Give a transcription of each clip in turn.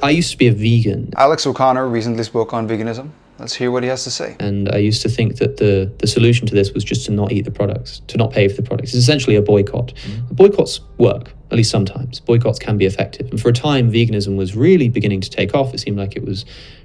I used to be a vegan. Alex O'Connor recently spoke on veganism. Let's hear what he has to say. And I used to think that the solution to this was just to not eat the products, to not pay for the products. It's essentially a boycott. Boycotts work, at least sometimes. Boycotts can be effective. And for a time, veganism was really beginning to take off. It seemed like it was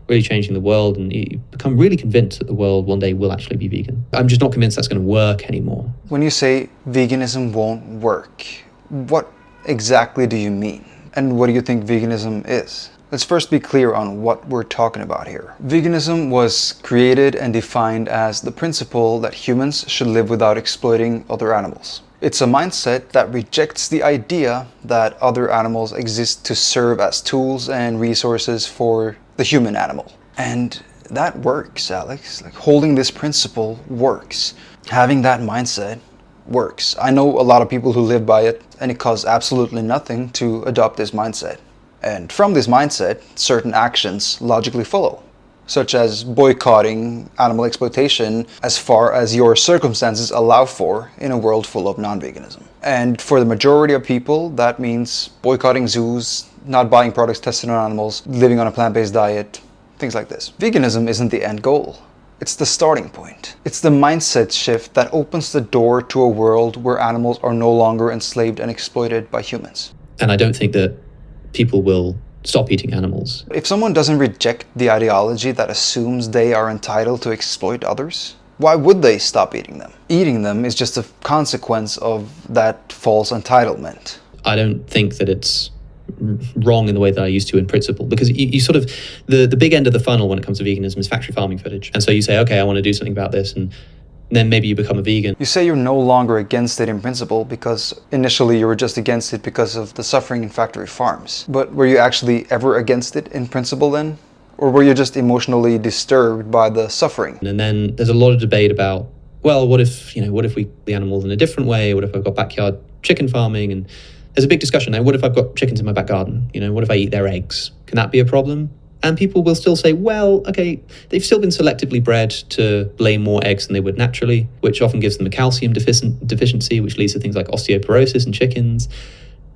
really changing the world, and you become really convinced that the world one day will actually be vegan. I'm just not convinced that's going to work anymore. When you say veganism won't work, what exactly do you mean? And what do you think veganism is? Let's first be clear on what we're talking about here. Veganism was created and defined as the principle that humans should live without exploiting other animals. It's a mindset that rejects the idea that other animals exist to serve as tools and resources for the human animal. And that works, Alex. Like, holding this principle works. Having that mindset works. I know a lot of people who live by it, and it costs absolutely nothing to adopt this mindset. And from this mindset, certain actions logically follow, such as boycotting animal exploitation as far as your circumstances allow for in a world full of non-veganism. And for the majority of people, that means boycotting zoos, not buying products tested on animals, living on a plant-based diet, things like this. Veganism isn't the end goal. It's the starting point. It's the mindset shift that opens the door to a world where animals are no longer enslaved and exploited by humans. And I don't think that people will stop eating animals. If someone doesn't reject the ideology that assumes they are entitled to exploit others, why would they stop eating them? Eating them is just a consequence of that false entitlement. I don't think that it's wrong in the way that I used to in principle, because you sort of, the big end of the funnel when it comes to veganism is factory farming footage. And so you say, okay, I want to do something about this, and then maybe you become a vegan. You say you're no longer against it in principle because initially you were just against it because of the suffering in factory farms. But were you actually ever against it in principle then? Or were you just emotionally disturbed by the suffering? And then there's a lot of debate about, well, what if we eat the animals in a different way? What if I've got backyard chicken farming? And there's a big discussion now. What if I've got chickens in my back garden? What if I eat their eggs? Can that be a problem? And people will still say, well, okay, they've still been selectively bred to lay more eggs than they would naturally, which often gives them a calcium deficiency, which leads to things like osteoporosis in chickens,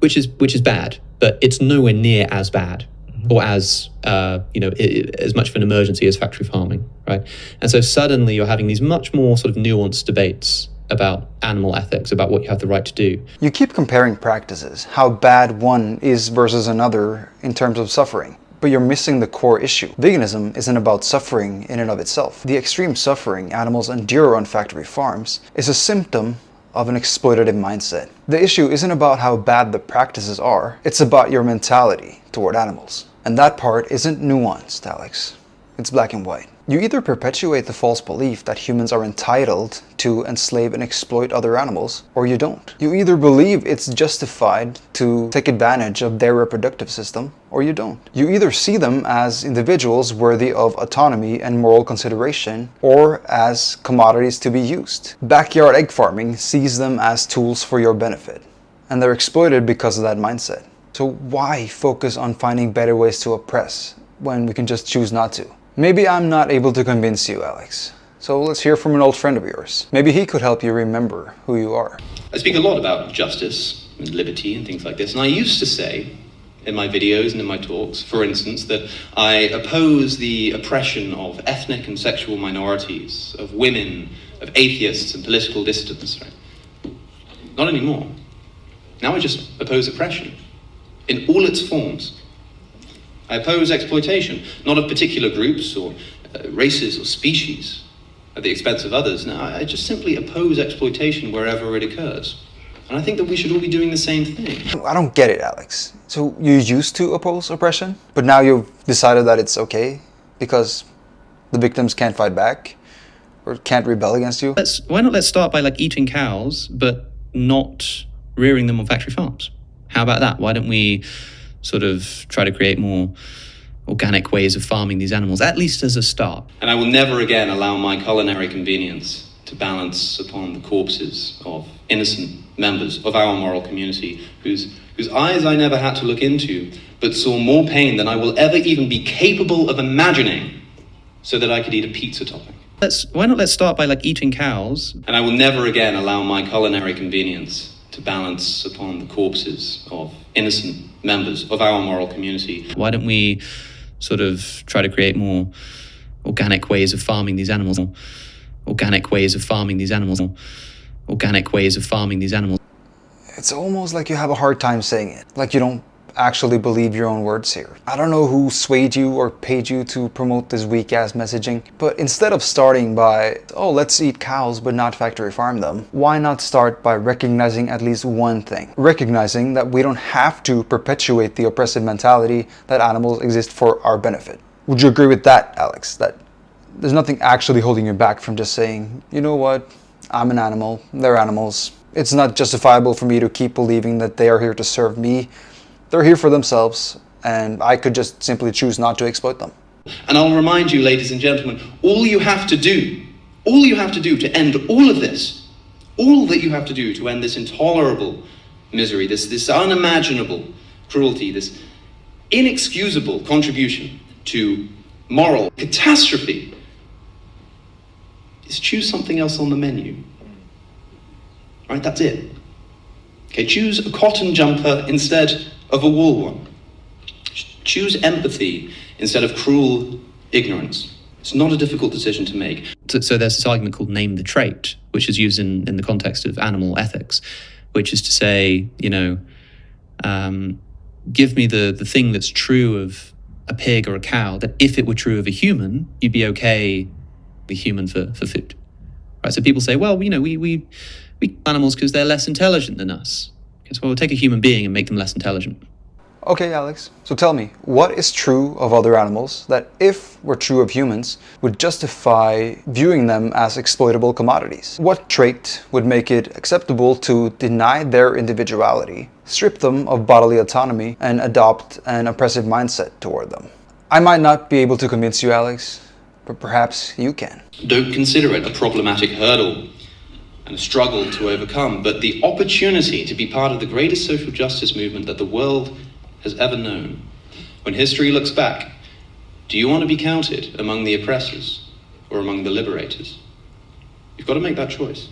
which is bad, but it's nowhere near as bad or as as much of an emergency as factory farming, right? And so suddenly you're having these much more sort of nuanced debates about animal ethics, about what you have the right to do. You keep comparing practices, how bad one is versus another in terms of suffering. But you're missing the core issue. Veganism isn't about suffering in and of itself. The extreme suffering animals endure on factory farms is a symptom of an exploitative mindset. The issue isn't about how bad the practices are, it's about your mentality toward animals. And that part isn't nuanced, Alex. It's black and white. You either perpetuate the false belief that humans are entitled to enslave and exploit other animals, or you don't. You either believe it's justified to take advantage of their reproductive system, or you don't. You either see them as individuals worthy of autonomy and moral consideration, or as commodities to be used. Backyard egg farming sees them as tools for your benefit, and they're exploited because of that mindset. So why focus on finding better ways to oppress when we can just choose not to? Maybe I'm not able to convince you, Alex. So let's hear from an old friend of yours. Maybe he could help you remember who you are. I speak a lot about justice and liberty and things like this, and I used to say in my videos and in my talks, for instance, that I oppose the oppression of ethnic and sexual minorities, of women, of atheists and political dissidents. Right? Not anymore. Now I just oppose oppression in all its forms. I oppose exploitation, not of particular groups or races or species at the expense of others. No, I just simply oppose exploitation wherever it occurs. And I think that we should all be doing the same thing. I don't get it, Alex. So you used to oppose oppression, but now you've decided that it's okay because the victims can't fight back or can't rebel against you? Why not let's start by eating cows, but not rearing them on factory farms? How about that? Why don't we sort of try to create more organic ways of farming these animals, at least as a start? And I will never again allow my culinary convenience to balance upon the corpses of innocent members of our moral community whose eyes I never had to look into, but saw more pain than I will ever even be capable of imagining, so that I could eat a pizza topping. Why not let's start by eating cows? And I will never again allow my culinary convenience to balance upon the corpses of innocent members of our moral community. Why don't we sort of try to create more organic ways of farming these animals? Organic ways of farming these animals. Organic ways of farming these animals. It's almost like you have a hard time saying it, like you don't actually believe your own words here. I don't know who swayed you or paid you to promote this weak-ass messaging, but instead of starting by, oh, let's eat cows but not factory farm them, why not start by recognizing at least one thing? Recognizing that we don't have to perpetuate the oppressive mentality that animals exist for our benefit. Would you agree with that, Alex? That there's nothing actually holding you back from just saying, you know what, I'm an animal, they're animals. It's not justifiable for me to keep believing that they are here to serve me. They're here for themselves, and I could just simply choose not to exploit them. And I'll remind you, ladies and gentlemen, all you have to do to end all of this, all that you have to do to end this intolerable misery, this unimaginable cruelty, this inexcusable contribution to moral catastrophe, is choose something else on the menu. Right, that's it. Okay, choose a cotton jumper instead of a wool one. Choose empathy instead of cruel ignorance. It's not a difficult decision to make. So there's this argument called name the trait, which is used in the context of animal ethics, which is to say, you know, give me the thing that's true of a pig or a cow, that if it were true of a human, you'd be okay with human for food. Right? So people say, well, you know, we kill animals because they're less intelligent than us. So we'll take a human being and make them less intelligent. Okay, Alex, so tell me, what is true of other animals that, if were true of humans, would justify viewing them as exploitable commodities? What trait would make it acceptable to deny their individuality, strip them of bodily autonomy, and adopt an oppressive mindset toward them? I might not be able to convince you, Alex, but perhaps you can. Don't consider it a problematic hurdle and a struggle to overcome, but the opportunity to be part of the greatest social justice movement that the world has ever known. When history looks back, do you want to be counted among the oppressors or among the liberators? You've got to make that choice.